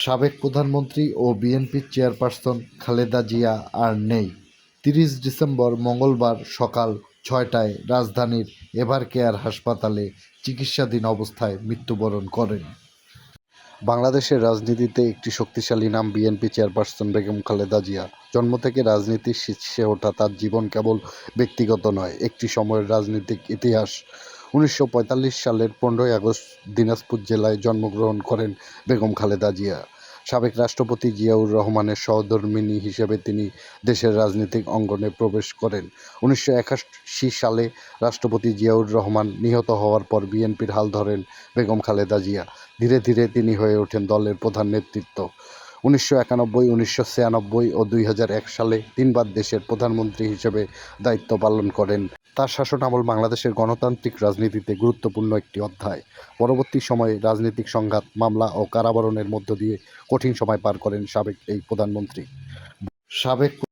সাবেক প্রধানমন্ত্রী ও বিএনপির চেয়ারপারসন খালেদা জিয়া আর নেই। ৩০ ডিসেম্বর মঙ্গলবার সকাল ৬টায় রাজধানীর এভারকেয়ার হাসপাতালে চিকিৎসাধীন অবস্থায় মৃত্যুবরণ করেন। বাংলাদেশের রাজনীতিতে একটি শক্তিশালী নাম বিএনপি চেয়ারপারসন বেগম খালেদা জিয়া। জন্ম থেকে রাজনীতির শীর্ষে ওঠা তার জীবন কেবল ব্যক্তিগত নয়, একটি সময়ের রাজনৈতিক ইতিহাস। ১৯৪৫ সালের ১৫ই আগস্ট দিনাজপুর জেলায় জন্মগ্রহণ করেন বেগম খালেদা জিয়া। সাবেক রাষ্ট্রপতি জিয়াউর রহমানের সহধর্মিণী হিসেবে তিনি দেশের রাজনৈতিক অঙ্গনে প্রবেশ করেন। ১৯৮১ সালে রাষ্ট্রপতি জিয়াউর রহমান নিহত হওয়ার পর বিএনপির হাল ধরেন বেগম খালেদা জিয়া। ধীরে ধীরে তিনি হয়ে ওঠেন দলের প্রধান নেতৃত্ব। ১৯৯১, ১৯৯৬ ও ২০০১ সালে তিনবার দেশের প্রধানমন্ত্রী হিসেবে দায়িত্ব পালন করেন। তার শাসনামল বাংলাদেশের গণতান্ত্রিক রাজনীতিতে গুরুত্বপূর্ণ একটি অধ্যায়। পরবর্তী সময়ে রাজনৈতিক সংঘাত, মামলা ও কারাবরণের মধ্য দিয়ে কঠিন সময় পার করেন সাবেক এই প্রধানমন্ত্রী। সাবেক